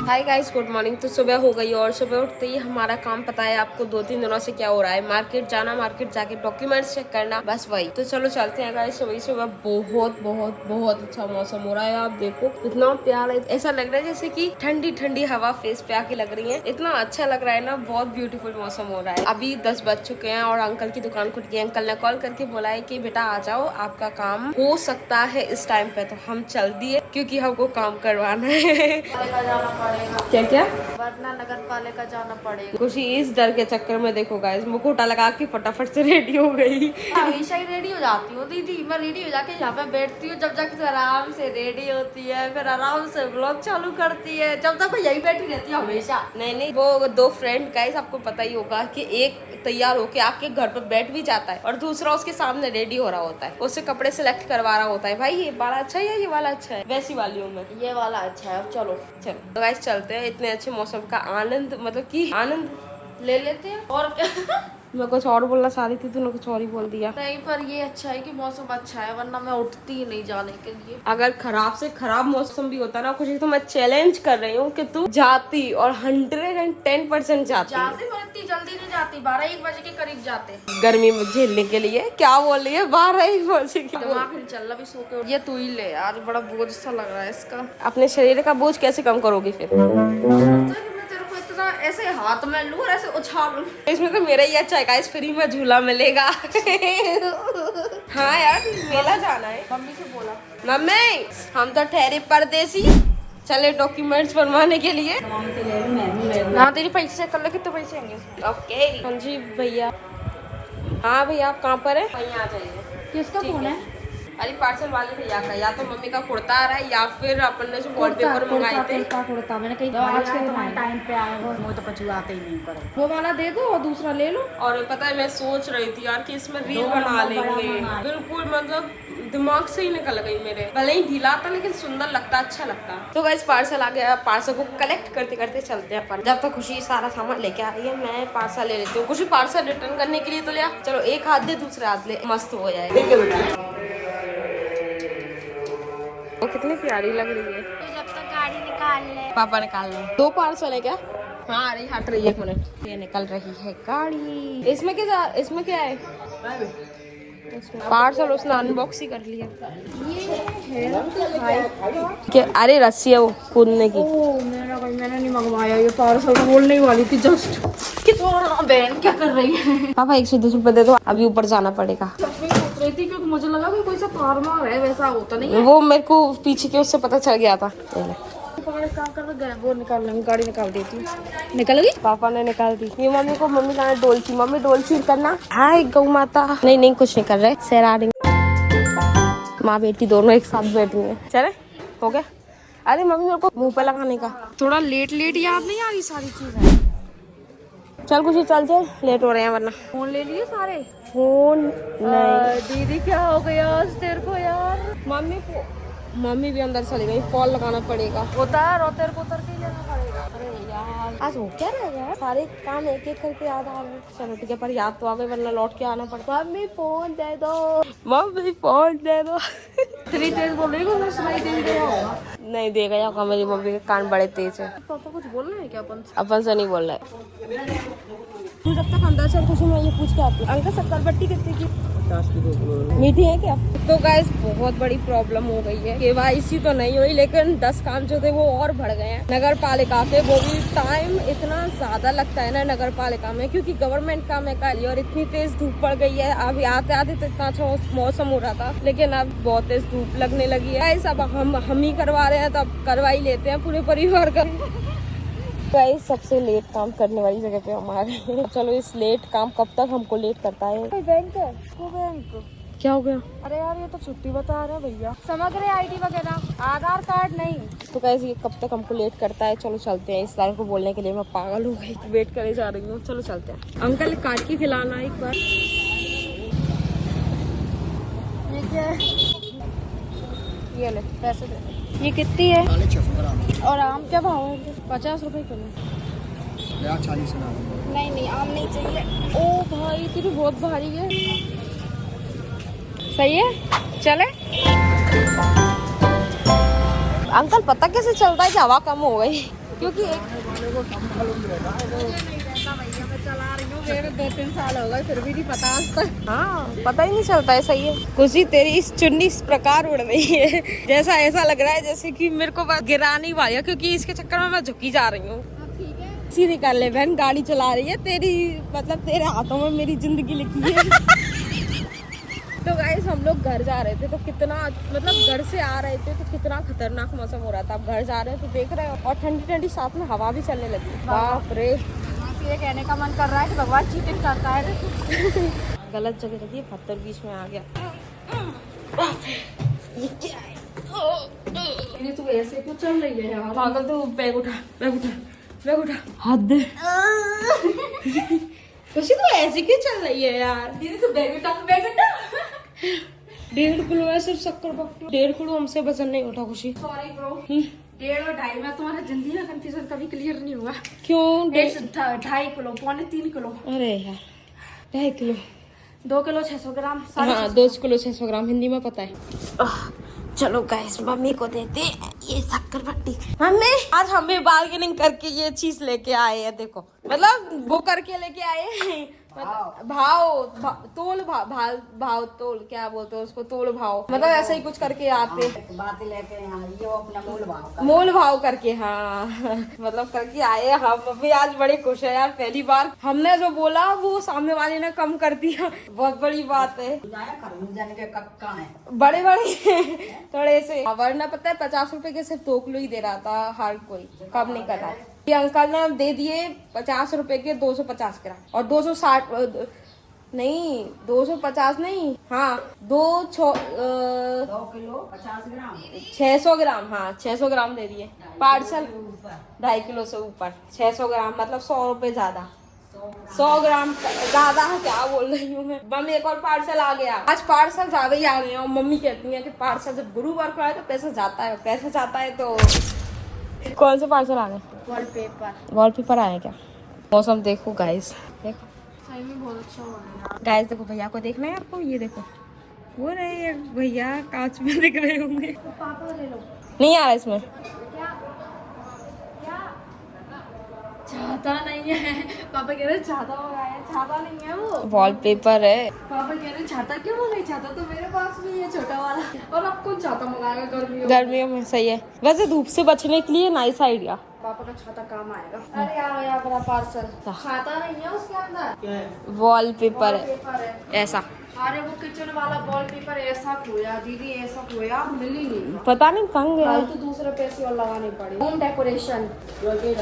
Hi guys, good morning. तो सुबह हो गई और सुबह उठते ही हमारा काम पता है आपको 2-3 दिनों से क्या हो रहा है। मार्केट जाना, मार्केट जाके डॉक्यूमेंट्स चेक करना, बस वही। तो चलो चलते हैं गाइस। सुबह सुबह बहुत बहुत बहुत अच्छा मौसम हो रहा है। आप देखो इतना प्यारा, ऐसा लग रहा है जैसे कि ठंडी ठंडी हवा फेस पे आके लग रही है। इतना अच्छा लग रहा है ना, बहुत ब्यूटीफुल मौसम हो रहा है। अभी 10 बज चुके हैं और अंकल की दुकान खुल गई। अंकल ने कॉल करके बोला है कि बेटा आ जाओ, आपका काम हो सकता है इस टाइम पे। तो हम चल दिए क्योंकि हमको काम करवाना है। क्या क्या वरना नगर पालिका जाना पड़ेगा। खुशी इस डर के चक्कर में देखो गाइस, मुखोटा लगा के फटाफट से रेडी हो गई। हमेशा ही रेडी हो जाती हूँ दीदी। मैं रेडी हो जाके यहाँ पे बैठती हूँ, जब तक आराम से रेडी होती है, फिर आराम से व्लॉग चालू करती है, जब तक मैं यही बैठी रहती हूँ हमेशा। नहीं, वो 2 फ्रेंड गाइस, आपको पता ही होगा कि एक तैयार होके आके घर पर बैठ भी जाता है और दूसरा उसके सामने रेडी हो रहा होता है, उससे कपड़े सिलेक्ट करवा रहा होता है। भाई ये वाला अच्छा है या ये वाला अच्छा है, वैसी वाली हूँ मैं। ये वाला अच्छा है। अब चलो तो गाइस चलते हैं। इतने अच्छे मौसम का आनंद, मतलब कि आनंद ले लेते हैं। और क्या मैं कुछ और बोलना चाह रही थी, तूने कुछ और ही बोल दिया। नहीं, पर ये अच्छा है कि मौसम अच्छा है, वरना मैं उठती ही नहीं जाने के लिए। अगर खराब से खराब मौसम भी होता ना कुछ, तो मैं चैलेंज कर रही हूँ कि तू जाती और 110% जाती। पर इतनी जल्दी नहीं जाती, 12-1 बजे के करीब जाते। गर्मी में झेलने के लिए क्या बोल रही है, 12-1 बजे की। दिमाग नहीं चल रहा, भी सो के। ये तू ही ले यार, बड़ा बोझ सा लग रहा है इसका। अपने शरीर का बोझ कैसे कम करोगी फिर? ऐसे हाथ में लूं और ऐसे उछाल लूं। इसमें तो मेरा ही अच्छा है गाइस, फ्री में झूला मिलेगा। हाँ यार, मेला जाना है। मम्मी से बोला, मम्मी हम तो ठहरे परदेसी, चले डॉक्यूमेंट्स बनवाने के लिए। ना तेरी पैसे कर लो, कितने पैसे आएंगे? ओके। हाँ जी भैया। हाँ भैया, आप कहाँ पर है? वहीं आ जाइए। किसका फोन है? अरे पार्सल वाले भैया का। या तो मम्मी का कुर्ता आ रहा है या फिर अपन ने जो वॉलपेपर मंगाए थे। कुर्ता मैंने कहीं आज के टाइम पे आए हो, मुझे तो पछुआते ही नहीं पर। वो वाला दे दो और दूसरा ले लो। और पता है मैं सोच रही थी यार कि इसमें रील बना लेंगे। बिल्कुल मतलब दिमाग से ही निकल गई मेरे। भले ही ढीला था लेकिन सुंदर लगता, अच्छा लगता। तो गाइस पार्सल आ गया। पार्सल को कलेक्ट करते करते चलते हैं अपन। जब तक खुशी सारा सामान लेके आ रही है, मैं पार्सल ले लेती हूँ। खुशी पार्सल रिटर्न करने के लिए तो लिया, चलो एक हाथ दे दूसरे हाथ ले, मस्त हो जाएगा। वो कितनी प्यारी लग रही है। तो जब तक गाड़ी निकाल ले। पापा निकाल ले। 2 पार्सल है क्या? हाँ अरे हट रही है, 1 मिनट। ये निकल रही है गाड़ी। इसमें क्या है? पार्सल उसने अनबॉक्स ही कर लिया। क्या? अरे रस्सी है वो कूदने की। मैंने नहीं मंगवाया ये पार्सल, तो बोलने ही वाली थी जस्ट। बहन क्या कर रही है? पापा 110 रुपए दे दो, अभी ऊपर जाना पड़ेगा। सोच रही थी क्योंकि मुझे लगा कि कोई सा फार्मर है, वैसा होता नहीं है। वो मेरे को पीछे के उससे पता चल गया था। वो निकाल लेंगे, गाड़ी निकाल देती हूँ। निकल गई? पापा ने निकाल दी। ये मम्मी को, मम्मी का डोलची, मम्मी डोलची करना। हाय गौ माता। नहीं कुछ नहीं कर रहे, सहरा रही। माँ बेटी दोनों एक साथ बैठी है। चले हो गया। अरे मम्मी मेरे को मुंह पे लगाने का थोड़ा लेट याद नहीं आ रही सारी चीजें। चल कुछ चल लेट हो रहे हैं वरना। फोन ले लिए सारे? फोन नहीं। दीदी क्या हो गया आज तेरे को यार? मम्मी भी अंदर चली गई, कॉल लगाना पड़ेगा। उतर और तेरे को उतर के लेना पड़ेगा। अरे यार आज हो क्या रहा है, सारे काम एक एक करके याद आ रहे। चलो ठीक है, पर याद तो आ गई, वरना लौट के आना पड़ता। मम्मी फोन दे दो, मम्मी फोन दे दो। इतनी तेज बोल रही हो, सुनाई दे रहा होगा। नहीं देगा या मेरी मम्मी के कान बड़े तेज है। पापा कुछ बोल रहे हैं क्या अपन से नहीं बोल रहा है। तू जब तक अंदर चल, कुछ मैं ये पूछ के आती हूँ। अंकल शक्कर बट्टी कितने की? 50 की 2 किलो मीठी है क्या? तो गाइस बहुत बड़ी प्रॉब्लम हो गई है। केवाईसी तो नहीं हुई, लेकिन 10 काम जो थे वो और बढ़ गए हैं नगर पालिका के। वो भी टाइम इतना ज्यादा लगता है ना नगर पालिका में, क्योंकि गवर्नमेंट काम है काली। और इतनी तेज धूप पड़ गई है। अभी आते आते तो इतना अच्छा मौसम हो रहा था, लेकिन अब बहुत तेज धूप लगने लगी है। गाइस अब हम ही करवा रहे हैं, तो अब करवा ही लेते हैं पूरे परिवार का। गाइस सबसे लेट काम करने वाली जगह पे हमारे। चलो इस लेट काम कब तक हमको लेट करता है। बैंक है वो बैंक क्या हो गया? अरे यार ये तो छुट्टी बता रहे भैया, समग्र आईडी वगैरह, आधार कार्ड नहीं। तो कैसे ये कब तक हमको लेट करता है। चलो चलते हैं। इस लड़के को बोलने के लिए मैं पागल हो गई, वेट करे जा रही हूँ। चलो चलते हैं। अंकल काट के खिलाना एक बार। ये क्या है? ये ले पैसे दे। ये कितनी है? 650 ग्राम। और आम क्या भाव है? 50 रुपए किलो। 40 ग्राम। नहीं आम नहीं चाहिए। ओ भाई तेरी बहुत भारी है। सही है, चले। अंकल पता कैसे चलता है कि हवा कम हो गई? क्योंकि एक मैं चला रही हूँ, मेरे 2-3 साल हो गए फिर भी नहीं पता आज तक। हाँ पता ही नहीं चलता है। सही है। खुशी तेरी इस चुन्नी इस प्रकार उड़ रही है जैसा ऐसा लग रहा है जैसे कि मेरे को बस गिरा नहीं पाया, क्योंकि इसके चक्कर में मैं झुकी जा रही हूँ। ठीक है, सीधी कर ले बहन, गाड़ी चला रही है तेरी, मतलब तेरे हाथों में मेरी जिंदगी लिखी है। तो गाइस हम लोग घर जा रहे थे तो कितना, मतलब घर से आ रहे थे तो कितना खतरनाक मौसम हो रहा था। अब घर जा रहे हैं तो देख रहे हो, और ठंडी ठंडी साथ में हवा भी चलने लगी। बाप रे, ये कहने का मन कर रहा है कि भगवान चीटिंग करता है। गलत जगह लगी, पत्थर बीच में आ गया। ये क्या है? ये तू ऐसे क्यों चल रही है यार? पागल, तो बैग उठा, बैग उठा, बैग उठा, हाथ दे। खुशी तो ऐसे क्यों चल रही है यार? दीदी तू बैग उठा, बैग उठा। 1.5 किलो है सिर्फ शक्कर पक्की, 1.5 किलो हमसे वजन नहीं उठा खुशी। सॉरी ब्रो, 1.5 और 2.5 में तुम्हारा जिंदगी का कंफ्यूजन कभी क्लियर नहीं हुआ। क्यों? 2.5 किलो, 2.25 किलो। अरे यार 2.5 किलो, 2 किलो 600 ग्राम। हाँ 2 किलो 600 ग्राम, हिंदी में पता है। चलो गाइस मम्मी को देते हैं ये शक्कर पट्टी। मम्मी आज हमें बार्गेनिंग करके ये चीज लेके आए हैं, देखो मतलब वो करके लेके आए हैं। तोल भाव तोल, क्या बोलते हैं उसको, तोल भाव, मतलब ऐसे ही कुछ करके आते बातें लेके यहाँ ये अपना मोल भाव करके। हाँ मतलब करके आए हम। अभी आज बड़े खुश है यार, पहली बार हमने जो बोला वो सामने वाले ने कम कर दिया, बहुत बड़ी बात है। खरबूजा के कक्का है बड़े बड़े थोड़े से, वरना पता है 50 रुपए के सिर्फ 2 किलो ही दे रहा था, हर कोई कम नहीं कर रहा है। ये अंकल ने दे दिए 50 रुपए के 250 ग्राम, और 260 नहीं 250 नहीं, हाँ 2 किलो 50 ग्राम 600 ग्राम, हाँ 600 ग्राम दे दिए पार्सल। 2.5 किलो से ऊपर 600 ग्राम, मतलब 100 रुपए ज्यादा। 100 ग्राम ज्यादा, क्या बोल रही हूँ मैं। मम्मी एक और पार्सल आ गया, आज पार्सल ज्यादा ही आ गए। और मम्मी कहती है कि पार्सल जब गुरुवार को आए तो पैसा जाता है, पैसा जाता है। तो कौन से पार्सल आ गए? वॉलपेपर आया क्या? मौसम देखो गाइस, देखो सही में बहुत अच्छा हो रहा है। गाइस देखो, भैया को देखना है आपको, ये देखो वो रहे भैया कांच में दिख रहे होंगे। पापा ले लो। नहीं आ रहा इसमें, छाता नहीं है। पापा कह रहे छाता मंगाया, छाता नहीं है वो, वॉलपेपर है। पापा कह रहे छाता क्यों मंगाई? छाता तो मेरे पास भी है छोटा वाला। और अब कौन छाता मंगाएगा गर्मियों में? गर्मियों में सही है वैसे, धूप से बचने के लिए नाइस आइडिया। पापा का छाता काम आएगा। अरे यार यहाँ पर पार्सल, छाता नहीं है उसके अंदर, वॉलपेपर पेपर है ऐसा। अरे वो किचन वाला वॉलपेपर ऐसा खोया दीदी, ऐसा खोया, मिल ही नहीं। पता नहीं कहाँ गया। तो दूसरे पैसे और लगाने पड़े। होम डेकोरेशन, अरे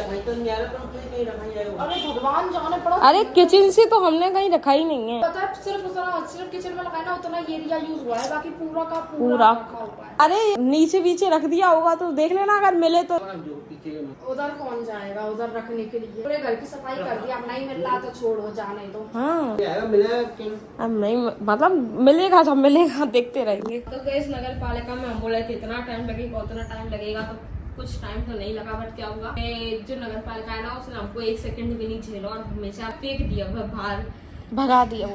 भगवान जाने पड़ा। अरे किचन से तो हमने कहीं रखा ही नहीं है। पता है सिर्फ उतना, सिर्फ किचन में लगाना उतना एरिया यूज हुआ है, बाकी पूरा का पूरा रखा हुआ है। अरे नीचे बीचे रख दिया होगा तो देख लेना अगर मिले तो। उधर कौन जाएगा उधर रखने के लिए? पूरे घर की सफाई कर दी, अब नहीं मिल रहा तो छोड़ो, जाने दो। हाँ अब नहीं, मतलब मिलेगा जब मिलेगा देखते रहेंगे। तो गैस नगर पालिका में हम बोले थे इतना टाइम लगेगा, उतना टाइम लगेगा, तो कुछ टाइम तो नहीं लगा। बट क्या हुआ, जो नगर पालिका है ना उसने हमको 1 सेकंड भी नहीं झेला और हमेशा फेंक दिया, बाहर भगा दिया,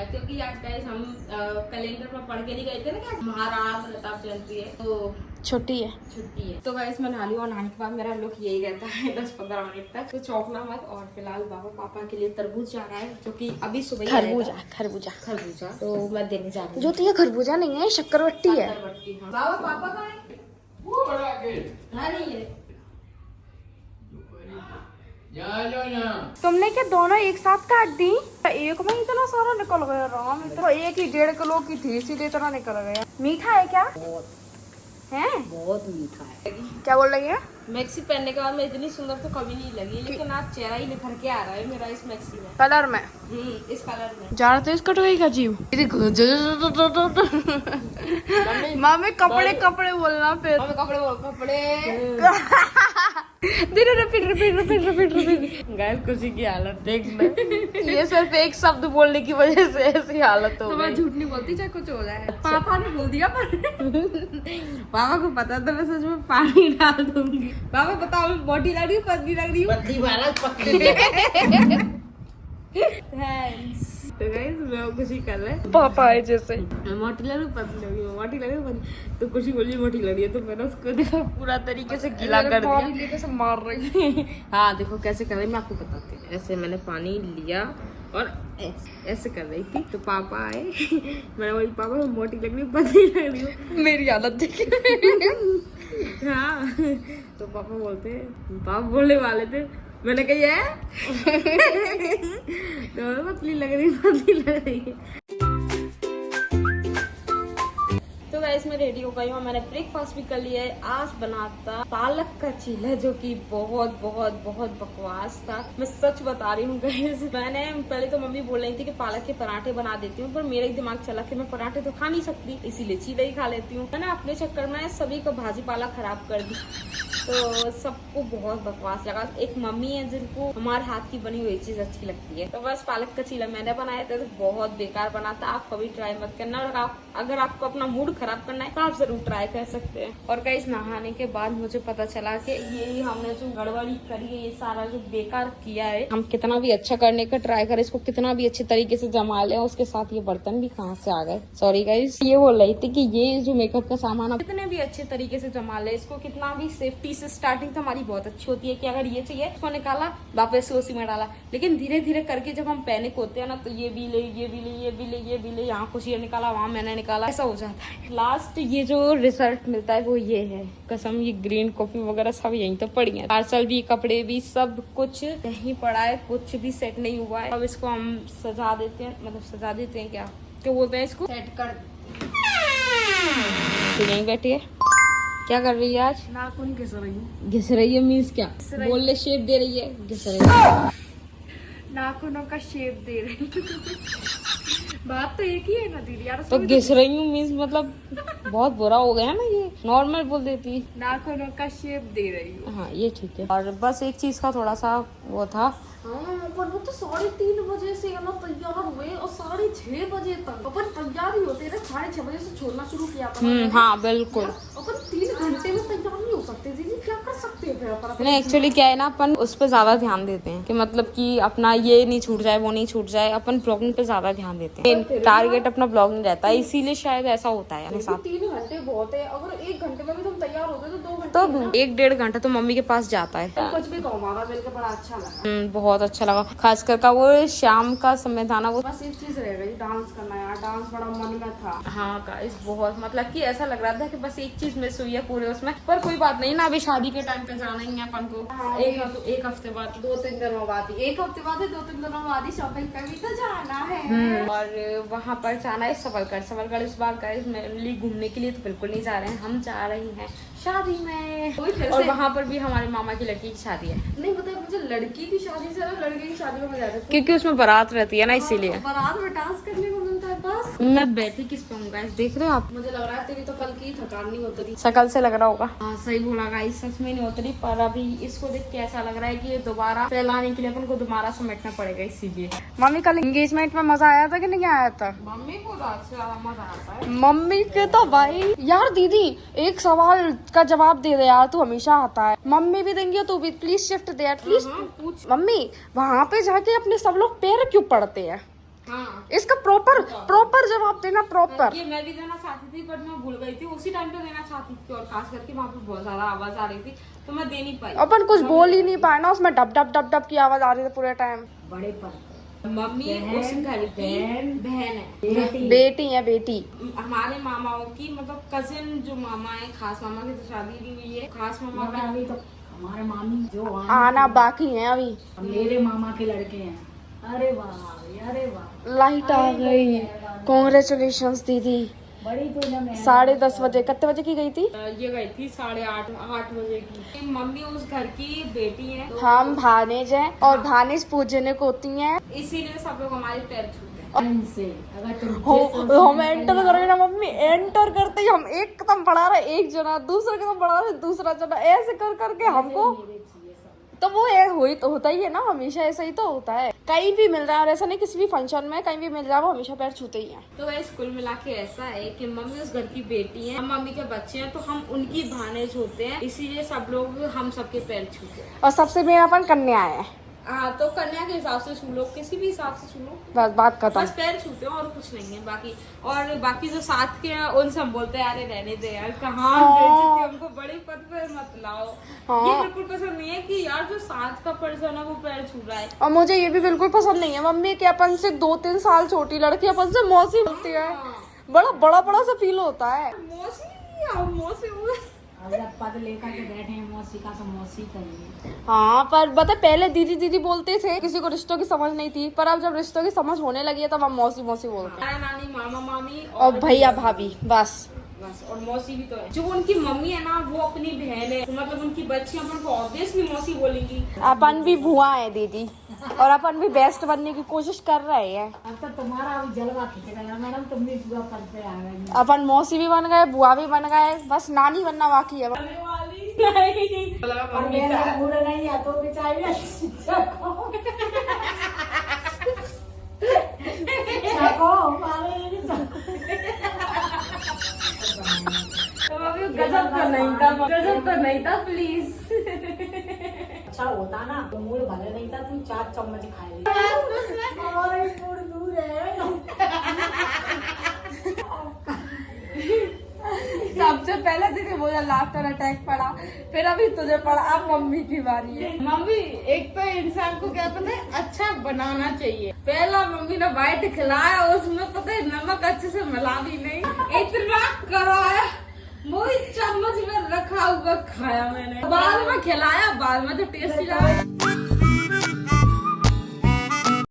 क्योंकि आज गाइस हम कैलेंडर में पढ़ के नहीं गए थे ना कि महाराणा प्रताप जयंती है, तो छुट्टी है। तो गाइस मैं नहा ली, और नहाने के बाद मेरा लुक यही रहता है 10-15 मिनट तक, तो चौंकना मत। और फिलहाल पापा के लिए तरबूज जा रहा है, जो कि अभी सुबह खरबूजा तो मैं देने जा रही हूँ। जो तो ये खरबूजा नहीं है, शक्करवट्टी है। बाबा पापा का है वो बड़ा गेट, नहीं है। तुमने क्या दोनों एक साथ काट दी? एक में इतना सारा निकल गया राम, तो एक ही 1.5 किलो की थी, इसीलिए इतना निकल गया। मीठा है क्या? है बहुत मीठा है। क्या बोल रही है? मैक्सी पहनने के बाद मैं इतनी सुंदर तो कभी नहीं लगी, लेकिन आज चेहरा ही निखर के आ रहा है मेरा इस मैक्सी में, कलर में। इस कलर में। ज्यादा तेज कट गई का जीव। मामे कपड़े कपड़े बोलना फिर। कपड़े रिपीट। गाइस खुशी की हालत देख ले। ये सिर्फ एक शब्द बोलने की वजह से ऐसी हालत हो गई। मैं झूठ नहीं बोलती चाहे कुछ हो जाए। पापा ने बोल दिया पर पापा को पता था मैं सच में पानी डाल दूंगी। पापा बताओ मैं मोटी लग रही हूँ पतली लग रही हूँ? पतली वाला पतली। थैंक्स। तो गाइस मैं कुछ ही कर रहे हैं पापा है जैसे मोटी लग रही पतली लग रही मोटी लग रही तो कुछ ही बोली मोटी लग रही है तो मैंने उसको देखो पूरा तरीके से गीला कर दिया कैसे मार रही हाँ देखो कैसे कर रही मैं आपको बताती हूँ। ऐसे मैंने पानी लिया और ऐसे कर रही थी तो पापा आए मैंने बोली पापा मोटी लग रही पतली लग रही हो मेरी हालत देखी हाँ तो पापा बोलते पापा बोलने वाले थे मैंने कही है तो पतली लग रही है। तो गाइस मैं रेडी हो गई हूँ मैंने ब्रेकफास्ट भी कर लिया है। आज बनाता पालक का चीला जो कि बहुत बहुत बहुत बकवास था। मैं सच बता रही हूँ गाइस मैंने पहले तो मम्मी बोल रही थी कि पालक के पराठे बना देती हूँ पर मेरा ही दिमाग चला कि मैं पराठे तो खा नहीं सकती इसीलिए चीला ही खा लेती हूँ। मैंने अपने चक्कर में सभी का भाजी पाला खराब कर दी तो सबको बहुत बकवास लगा। एक मम्मी है जिनको हमारे हाथ की बनी हुई चीज अच्छी लगती है तो बस पालक का चीला मैंने बनाया था तो बहुत बेकार बना था। आप कभी ट्राई मत करना और अगर आपको अपना मूड खराब करना है तो आप जरूर ट्राई कर सकते हैं। और गाइस नहाने के बाद मुझे पता चला कि ये हमने जो गड़बड़ी करी है ये सारा जो बेकार किया है हम कितना भी अच्छा करने का ट्राई करें इसको कितना भी अच्छे तरीके से जमा ले उसके साथ ये बर्तन भी कहाँ से आ गए। सॉरी गाइस ये बोल रही थी कि ये जो मेकअप का सामान है कितने भी अच्छे तरीके से जमा ले इसको कितना भी सेफ्टी से स्टार्टिंग तो हमारी बहुत अच्छी होती है कि अगर ये चाहिए इसको निकाला वापस से उसी में डाला लेकिन धीरे धीरे करके जब हम पैनिक होते हैं ना तो ये भी ले ये भी ले ये भी ले ये भी ले यहाँ कुछ ये निकाला वहाँ मैंने निकाला ऐसा हो जाता है। लास्ट ये जो रिजल्ट मिलता है वो ये है कसम ये ग्रीन कॉफी वगैरह सब यहीं तो पड़ी है पार्सल भी कपड़े भी सब कुछ यहीं पड़ा है कुछ भी सेट नहीं हुआ है। अब इसको हम सजा देते हैं मतलब सजा देते हैं क्या बोलते हैं इसको सेट कर तो यहीं बैठी है क्या कर रही है आज नाखून घिस रही हूँ। घिस रही है मीन्स क्या बोल ले शेप दे रही है घिस रही है नाखूनों का शेप दे रही बात तो एक ही है ना दीदी यार तो घिस रही हूँ मीन्स मतलब बहुत बुरा हो गया ना ये नॉर्मल बोल देती नाखूनों का शेप दे रही हूँ। हाँ ये ठीक है। और बस एक चीज का थोड़ा सा वो था हाँ पर वो तो 3:30 बजे से हम लोग तैयार हुए और 6:30 बजे तक अपन तैयार ही होते थे। 6:30 बजे से छोड़ना शुरू किया अपन हाँ बिल्कुल अपन 3 घंटे में तैयार नहीं हो सकते दीदी क्या कर सकते हैं फिर अपन। नहीं एक्चुअली क्या है ना अपन उस पर ज्यादा ध्यान देते हैं कि मतलब कि अपना ये नहीं छूट जाए वो नहीं छूट जाए अपन ब्लॉगिंग पे ज्यादा ध्यान देते हैं टारगेट अपना ब्लॉगिंग रहता है इसीलिए शायद ऐसा होता है अपने साथ। 3 घंटे बहुत है अगर 1 घंटे में भी तुम तैयार होते तो 2 घंटे तो 1-1.5 घंटा तो मम्मी के पास जाता है। कुछ भी कहो मामा मिलकर बड़ा अच्छा लगा बहुत अच्छा लगा खासकर का वो शाम का समय था ना वो बस एक चीज रह गई डांस करना यार डांस बड़ा मन में था। हाँ गाइस बहुत मतलब कि ऐसा लग रहा था कि बस एक चीज मिस हुई है पूरे उसमें पर कोई बात नहीं ना अभी शादी के टाइम पे जाना ही है अपन को। हाँ, एक हफ्ते बाद 2-3 दिनों बाद ही 1 हफ्ते बाद 2-3 दिनों बाद ही शॉपिंग करनी तो जाना है। और वहाँ पर जाना है सबलगढ़ इस बार गाइस मेनली घूमने के लिए तो बिल्कुल नहीं जा रहे हैं हम जा रहे हैं शादी में और वहाँ पर भी हमारे मामा की लड़की की शादी है। नहीं पता मुझे लड़की की शादी से लड़के की शादी में मजा आता है क्योंकि उसमें बारात रहती है ना इसीलिए बारात में डांस करने को मिलता है बस। मैं बैठी किस पे हूँ गाइस देख रहे हो आप मुझे लग रहा है तेरी तो कल की थकान नहीं उतरी शकल से लग रहा होगा। हाँ सही बोला गाइस सच में नहीं उतरी पर अभी इसको देख के ऐसा लग रहा है कि ये दोबारा फैलाने के लिए अपन को दोबारा समेटना पड़ेगा इसीलिए। मम्मी कल एंगेजमेंट में मजा आया था कि नहीं आया था? मम्मी को ज्यादा मजा आता है। मम्मी के तो भाई यार दीदी एक सवाल का जवाब दे दे यार तू हमेशा आता है मम्मी भी देंगी तू भी प्लीज शिफ्ट दे प्लीज। पूछ मम्मी वहाँ पे जाके अपने सब लोग पैर क्यों पड़ते हैं? हाँ इसका प्रॉपर जवाब देना प्रॉपर। ये मैं भी देना चाहती थी पर मैं भूल गई थी उसी टाइम पे देना चाहती थी और खास करके वहाँ पे बहुत ज्यादा आवाज आ रही थी तो मैं दे नहीं पाई। अपन कुछ बोल ही नहीं पाए ना उसमें डब डब डब डब की आवाज आ रही थी पूरे टाइम। बड़े पर मम्मी उस घर की बहन है बेटी है बेटी हमारे मामाओं की मतलब कजिन जो मामा है खास मामा की तो शादी नहीं हुई है खास मामा की अभी तो हमारे मामी जो आना बाकी है अभी मेरे मामा के लड़के हैं। अरे वाह अरे वाह लाइट आ गई कॉन्ग्रेचुलेशंस दीदी। बड़ी तो जब 10:30 बजे कितने बजे की गई थी? ये गई थी 8:30 बजे की। मम्मी उस घर की बेटी है तो हम भानेज हैं और भानेज पूजने को होती हैं इसीलिए सब लोग हमारे पैर छूते हैं। से अगर तुम हम एंटर करेंगे ना मम्मी एंटर करते ही हम एक कदम बढ़ा रहे एक जना दूसरा कदम बढ़ा रहे दूसरा जना ऐसे कर करके हमको तो वो होता ही है ना हमेशा ऐसा ही तो होता है कहीं भी मिल रहा है और ऐसा नहीं किसी भी फंक्शन में कहीं भी मिल रहा है वो हमेशा पैर छूते ही हैं। तो वैसे कुल मिला के ऐसा है कि मम्मी उस घर की बेटी है हम मम्मी के बच्चे हैं तो हम उनकी भानेज होते हैं इसीलिए सब लोग हम सबके पैर छूते हैं। और सबसे मेरापन कन्या है हाँ तो कन्या के हिसाब से छू लो, किसी भी हिसाब से छू लो, बस बात खत्म। बस पैर छूते हो और कुछ नहीं है बाकी। और बाकी जो साथ के हैं उनसे हम बोलते हैं अरे रहने दे यार, कहाँ बेइज्जती, हमको बड़े पद पे मत लाओ। ये बिल्कुल पसंद नहीं है कि यार जो साथ का पर्सन है वो पैर छू रहा है। और मुझे ये भी बिल्कुल पसंद नहीं है मम्मी कि अपन से 2-3 साल छोटी लड़की अपन से मौसी बोलती है। बड़ा बड़ा बड़ा सा फील होता है। मौसी जब पद लेकर के बैठे हैं मौसी का तो मौसी कहिए। हाँ पर बता पहले दीदी दीदी बोलते थे, किसी को रिश्तों की समझ नहीं थी, पर अब जब रिश्तों की समझ होने लगी है तब हम मौसी मौसी बोलते हैं। नानी मामा मामी और भैया भाभी बस। और मौसी भी तो है। जो उनकी मम्मी है ना वो अपनी बहन है, तो मतलब उनकी बच्ची अपन को ऑब्वियसली मौसी बोलेंगी। अपन भी भुआ है दीदी, और अपन भी बेस्ट बनने की कोशिश कर रहे हैं। अब तो तुम्हारा भी जलवा खींचेगा मैडम, तुम भी बुआ पद पे आ गई। अपन मौसी भी बन गए, बुआ भी बन गए, बस नानी बनना बाकी है। बूढ़े नहीं है तो बेचारी गजब तो नहीं था प्लीज। अच्छा होता ना तो मूड भले नहीं था, तुम 4 चम्मच खाए ली। और मूड दूर है। सबसे पहले तुझे बोला लाफ्टर अटैक पड़ा, फिर अभी तुझे पड़ा, अब मम्मी की बारी है। मम्मी एक तो इंसान को क्या पता है अच्छा बनाना चाहिए। पहला मम्मी ने वाइट खिलाया, उसमें पता है नमक अच्छे से मिला भी नहीं, इतना कराया, वही चम्मच में रखा हुआ खाया मैंने। बाद में खिलाया, बाद में तो टेस्टी लगा।